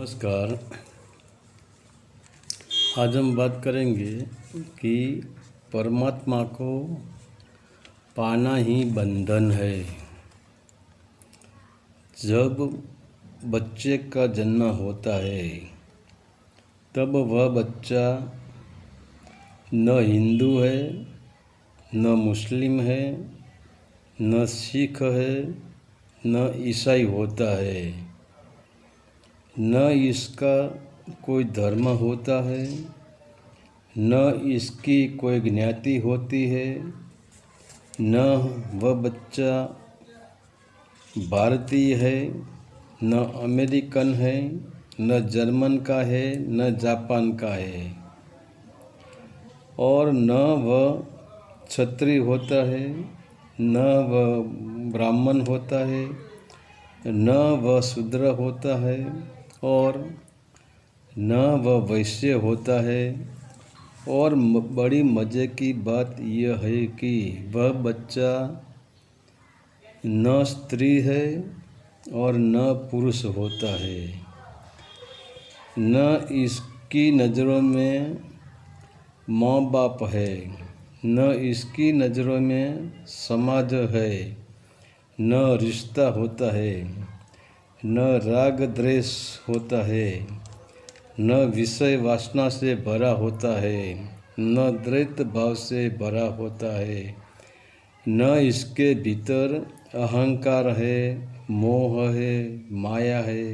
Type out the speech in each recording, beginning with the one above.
नमस्कार। आज हम बात करेंगे कि परमात्मा को पाना ही बंधन है। जब बच्चे का जन्म होता है तब वह बच्चा न हिंदू है, न मुस्लिम है, न सिख है, न ईसाई होता है। न इसका कोई धर्म होता है, न इसकी कोई ज्ञाति होती है, न वह बच्चा भारतीय है, न अमेरिकन है, न जर्मन का है, न जापान का है, और न वह क्षत्रिय होता है, न वह ब्राह्मण होता है, न वह शूद्र होता है, और न वह वैश्य होता है। और बड़ी मज़े की बात यह है कि वह बच्चा न स्त्री है और न पुरुष होता है। न इसकी नज़रों में माँ बाप है, न इसकी नज़रों में समाज है, न रिश्ता होता है, न राग द्वेष होता है, न विषय वासना से भरा होता है, न द्वैत भाव से भरा होता है, न इसके भीतर अहंकार है, मोह है, माया है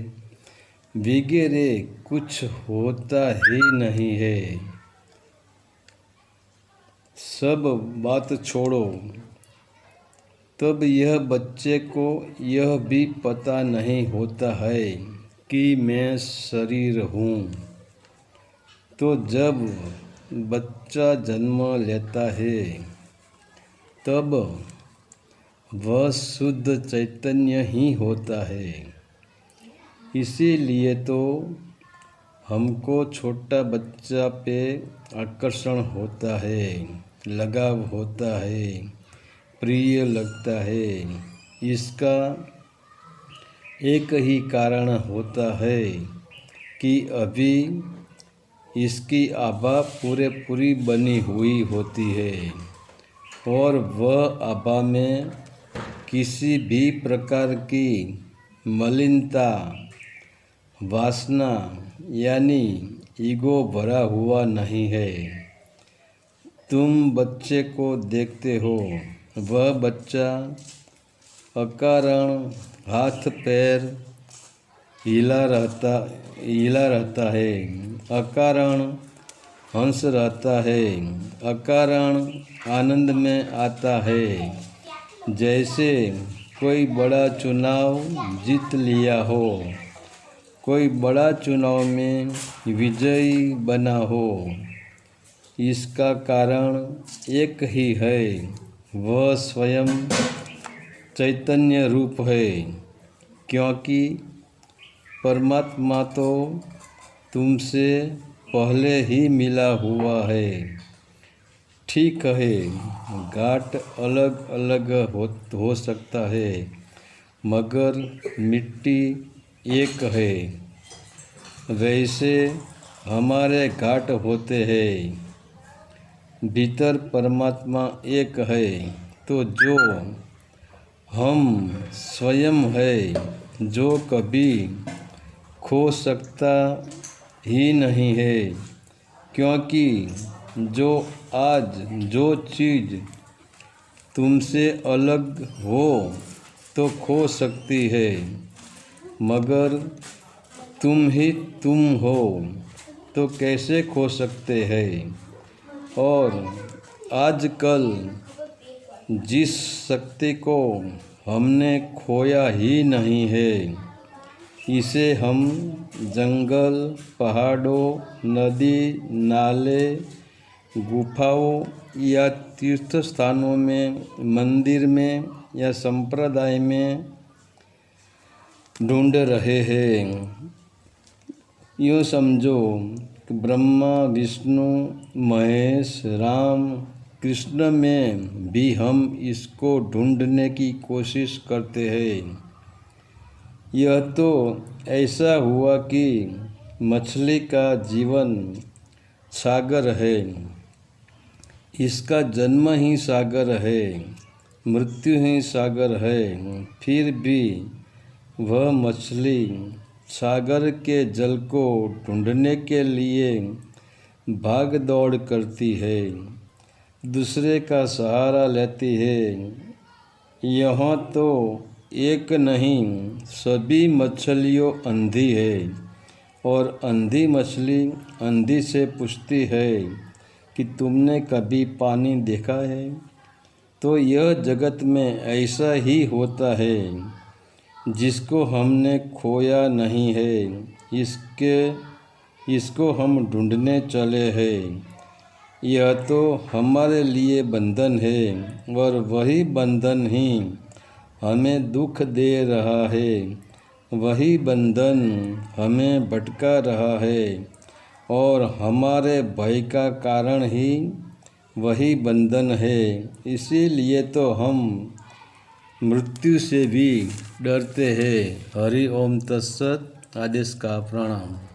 वगैरह कुछ होता ही नहीं है। सब बात छोड़ो, तब यह बच्चे को यह भी पता नहीं होता है कि मैं शरीर हूँ। तो जब बच्चा जन्म लेता है तब वह शुद्ध चैतन्य ही होता है। इसीलिए तो हमको छोटा बच्चा पे आकर्षण होता है, लगाव होता है, प्रिय लगता है। इसका एक ही कारण होता है कि अभी इसकी आभा पूरी बनी हुई होती है और वह आभा में किसी भी प्रकार की मलिनता, वासना यानी ईगो भरा हुआ नहीं है। तुम बच्चे को देखते हो, वह बच्चा अकारण हाथ पैर हिला रहता है, अकारण हंस रहता है, अकारण आनंद में आता है, जैसे कोई बड़ा चुनाव जीत लिया हो, कोई बड़ा चुनाव में विजयी बना हो। इसका कारण एक ही है, वह स्वयं चैतन्य रूप है, क्योंकि परमात्मा तो तुमसे पहले ही मिला हुआ है। ठीक है, घाट अलग अलग हो सकता है, मगर मिट्टी एक है। वैसे हमारे घाट होते हैं, भीतर परमात्मा एक है। तो जो हम स्वयं है, जो कभी खो सकता ही नहीं है, क्योंकि जो चीज़ तुमसे अलग हो तो खो सकती है, मगर तुम ही तुम हो तो कैसे खो सकते हैं। और आजकल जिस शक्ति को हमने खोया ही नहीं है, इसे हम जंगल, पहाड़ों, नदी, नाले, गुफाओं या तीर्थ स्थानों में, मंदिर में या संप्रदाय में ढूंढ रहे हैं। यूँ समझो कि ब्रह्मा, विष्णु, महेश, राम, कृष्ण में भी हम इसको ढूंढने की कोशिश करते हैं। यह तो ऐसा हुआ कि मछली का जीवन सागर है, इसका जन्म ही सागर है, मृत्यु ही सागर है। फिर भी वह मछली सागर के जल को ढूंढने के लिए भाग दौड़ करती है, दूसरे का सहारा लेती है। यहाँ तो एक नहीं, सभी मछलियों अंधी है, और अंधी मछली अंधी से पूछती है कि तुमने कभी पानी देखा है? तो यह जगत में ऐसा ही होता है, जिसको हमने खोया नहीं है, इसको हम ढूंढने चले हैं। यह तो हमारे लिए बंधन है, और वही बंधन ही हमें दुख दे रहा है, वही बंधन हमें भटका रहा है, और हमारे भय का कारण ही वही बंधन है। इसीलिए तो हम मृत्यु से भी डरते हैं। हरि ओम तत्सत। आदेश का प्रणाम।